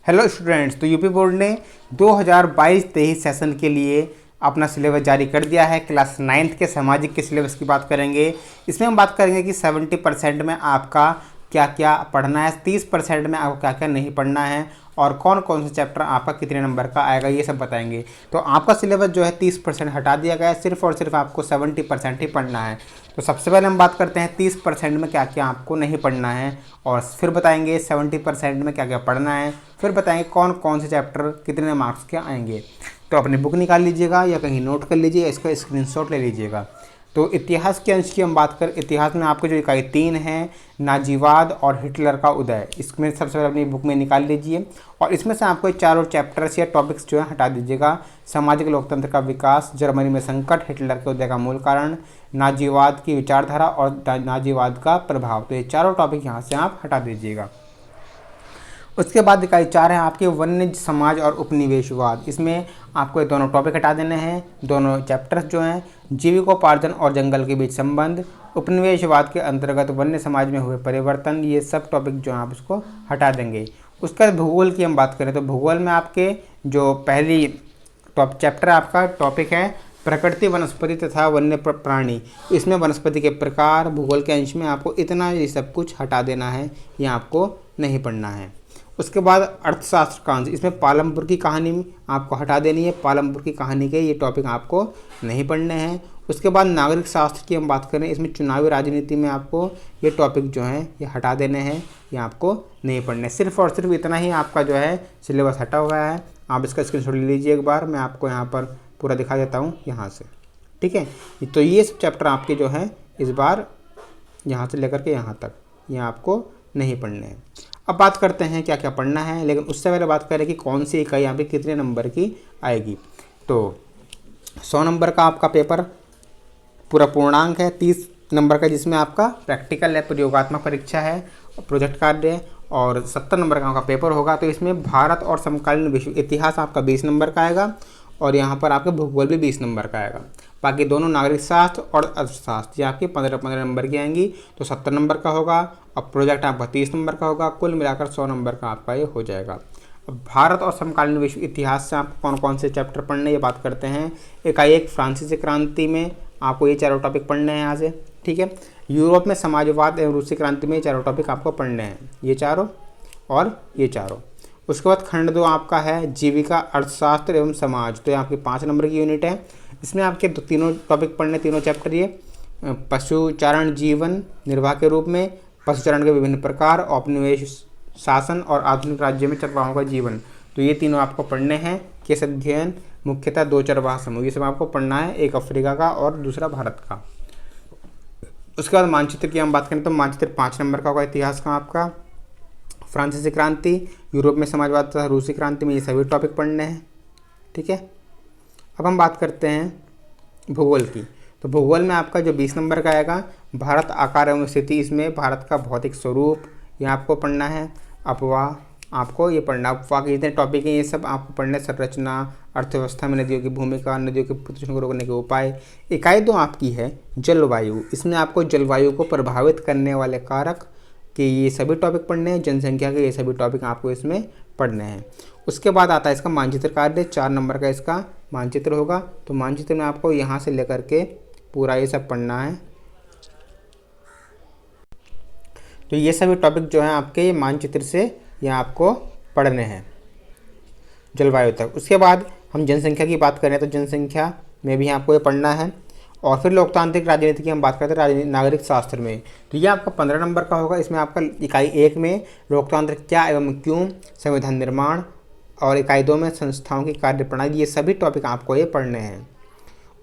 Hello students, तो UP board ने 2022-23 session के लिए अपना सिलेबस जारी कर दिया है। क्लास 9th के सामाजिक के सिलेबस की बात करेंगे। इसमें हम बात करेंगे कि 70% में आपका क्या क्या पढ़ना है, 30% में आपको क्या क्या नहीं पढ़ना है और कौन कौन से चैप्टर आपका कितने नंबर का आएगा, ये सब बताएंगे। तो आपका सिलेबस जो है 30% हटा दिया गया है, सिर्फ और सिर्फ आपको 70% ही पढ़ना है। तो सबसे पहले हम बात करते हैं 30% में क्या क्या आपको नहीं पढ़ना है और फिर बताएंगे 70% में क्या क्या पढ़ना है, फिर बताएंगे कौन कौन से चैप्टर कितने मार्क्स के आएंगे। तो अपनी बुक निकाल लीजिएगा या कहीं नोट कर लीजिए, इसका स्क्रीनशॉट ले लीजिएगा। तो इतिहास के अंश की हम बात करें, इतिहास में आपके जो इकाई 3 है, नाजीवाद और हिटलर का उदय, इसमें सबसे पहले अपनी बुक में निकाल लीजिए और इसमें से आपको चारों चैप्टर्स या टॉपिक्स जो है हटा दीजिएगा। सामाजिक लोकतंत्र का विकास, जर्मनी में संकट, हिटलर के उदय का मूल कारण, नाजीवाद की विचारधारा और नाजीवाद का प्रभाव, तो ये चारों टॉपिक यहाँ से आप हटा दीजिएगा। उसके बाद इकाई 4 है आपके वन्य समाज और उपनिवेशवाद। इसमें आपको ये दोनों टॉपिक हटा देने हैं, दोनों चैप्टर्स जो हैं, जीविकोपार्जन और जंगल के बीच संबंध, उपनिवेशवाद के अंतर्गत वन्य समाज में हुए परिवर्तन, ये सब टॉपिक जो हैं आप इसको हटा देंगे। उसके बाद भूगोल की हम बात करें तो भूगोल में आपके जो पहली चैप्टर आपका टॉपिक है प्रकृति, वनस्पति तथा वन्य प्राणी। इसमें वनस्पति के प्रकार, भूगोल के अंश में आपको इतना ये सब कुछ हटा देना है, ये आपको नहीं पढ़ना है। उसके बाद अर्थशास्त्र का अंश, इसमें पालमपुर की कहानी आपको हटा देनी है, पालमपुर की कहानी के ये टॉपिक आपको नहीं पढ़ने हैं। उसके बाद नागरिक शास्त्र की हम बात करें, इसमें चुनावी राजनीति में आपको ये टॉपिक जो हैं ये हटा देने हैं, ये आपको नहीं पढ़ने। सिर्फ और सिर्फ इतना ही आपका जो है सिलेबस हटा हुआ है। आप इसका स्क्रीनशॉट ले लीजिए एक बार, मैं आपको यहाँ पर पूरा दिखा देता हूँ यहाँ से, ठीक है। तो ये सब चैप्टर आपके जो हैं इस बार यहाँ से लेकर के यहाँ तक ये आपको नहीं पढ़ने हैं। अब बात करते हैं क्या क्या पढ़ना है, लेकिन उससे पहले बात करें कि कौन सी इकाई यहाँ पे कितने नंबर की आएगी। तो 100 नंबर का आपका पेपर पूरा पूर्णांक है, 30 नंबर का जिसमें आपका प्रैक्टिकल है, प्रयोगात्मक परीक्षा है, प्रोजेक्ट कार्य है और 70 नंबर का आपका पेपर होगा। तो इसमें भारत और समकालीन विश्व इतिहास आपका 20 नंबर का आएगा और यहाँ पर आपके भूगोल भी 20 नंबर का आएगा। बाकी दोनों नागरिक शास्त्र और अर्थशास्त्र ये आपकी 15-15 नंबर की आएंगी, तो 70 नंबर का होगा। अब प्रोजेक्ट आपका 30 नंबर का होगा, कुल मिलाकर 100 नंबर का आपका ये हो जाएगा। अब भारत और समकालीन विश्व इतिहास से आपको कौन कौन से चैप्टर पढ़ने, ये बात करते हैं। इकाई 1 फ्रांसीसी क्रांति में आपको ये चारों टॉपिक पढ़ने हैं यहाँ से, ठीक है। यूरोप में समाजवाद एवं रूसी क्रांति में ये चारों टॉपिक आपको पढ़ने हैं, ये चारों और ये चारों। उसके बाद खंड 2 आपका है जीविका, अर्थशास्त्र एवं समाज, तो ये आपकी 5 नंबर की यूनिट है। इसमें आपके तीनों टॉपिक पढ़ने, तीनों चैप्टर ये पशुचारण जीवन निर्वाह के रूप में, पशुचारण के विभिन्न प्रकार, औपनिवेश शासन और आधुनिक राज्य में चरवाहों का जीवन, तो ये तीनों आपको पढ़ने हैं। केस अध्ययन, मुख्यतः 2 चरवाहा समूह, ये सब आपको पढ़ना है, एक अफ्रीका का और दूसरा भारत का। उसके बाद मानचित्र की हम बात करें तो मानचित्र 5 नंबर का होगा इतिहास का आपका। फ्रांसीसी क्रांति, यूरोप में समाजवाद तथा रूसी क्रांति में ये सभी टॉपिक पढ़ने हैं, ठीक है। अब हम बात करते हैं भूगोल की। तो भूगोल में आपका जो 20 नंबर का आएगा, भारत आकार एवं स्थिति, इसमें भारत का भौतिक स्वरूप ये आपको पढ़ना है। अपवाह आपको ये पढ़ना, अपवाह के जितने टॉपिक हैं ये सब आपको पढ़ने, संरचना, अर्थव्यवस्था में नदियों की भूमिका, नदियों के प्रदूषण को रोकने के उपाय। इकाई 2 आपकी है जलवायु, इसमें आपको जलवायु को प्रभावित करने वाले कारक कि ये सभी टॉपिक पढ़ने हैं, जनसंख्या के ये सभी टॉपिक आपको इसमें पढ़ने हैं। उसके बाद आता है इसका मानचित्र कार्य, 4 नंबर का इसका मानचित्र होगा। तो मानचित्र में आपको यहाँ से लेकर के पूरा ये सब पढ़ना है। तो ये सभी टॉपिक जो हैं आपके ये मानचित्र से ये आपको पढ़ने हैं जलवायु तक। उसके बाद हम जनसंख्या की बात करें तो जनसंख्या में भी आपको ये पढ़ना है। और फिर लोकतांत्रिक राजनीति की हम बात करते हैं नागरिक शास्त्र में, तो ये आपका 15 नंबर का होगा। इसमें आपका इकाई 1 में लोकतंत्र क्या एवं क्यों, संविधान निर्माण, और इकाई 2 में संस्थाओं की कार्यप्रणाली, ये सभी टॉपिक आपको ये पढ़ने हैं।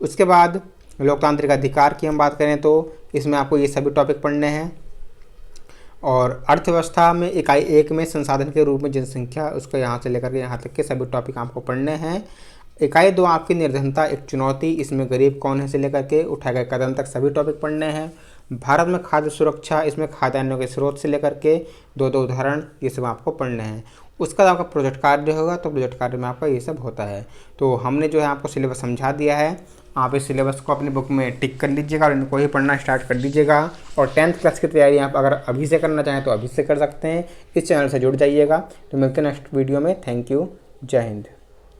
उसके बाद लोकतांत्रिक अधिकार की हम बात करें तो इसमें आपको ये सभी टॉपिक पढ़ने हैं। और अर्थव्यवस्था में इकाई 1 में संसाधन के रूप में जनसंख्या, उसको यहाँ से लेकर के यहाँ तक के सभी टॉपिक आपको पढ़ने हैं। इकाई 2 आपकी निर्धनता एक चुनौती, इसमें गरीब कौन है से लेकर के उठाए गए कदम तक सभी टॉपिक पढ़ने हैं। भारत में खाद्य सुरक्षा, इसमें खाद्यान्नों के स्रोत से लेकर के 2 उदाहरण, ये सब आपको पढ़ने हैं। उसका आपका प्रोजेक्ट कार्य होगा, तो प्रोजेक्ट कार्य में आपका ये सब होता है। तो हमने जो है आपको सिलेबस समझा दिया है, आप इस सिलेबस को अपनी बुक में टिक कर लीजिएगा और इनको ही पढ़ना स्टार्ट कर दीजिएगा। और 10th क्लास की तैयारी आप अगर अभी से करना चाहें तो अभी से कर सकते हैं। इस चैनल से जुड़ जाइएगा। तो मिलते हैं नेक्स्ट वीडियो में। Thank you. जय हिंद।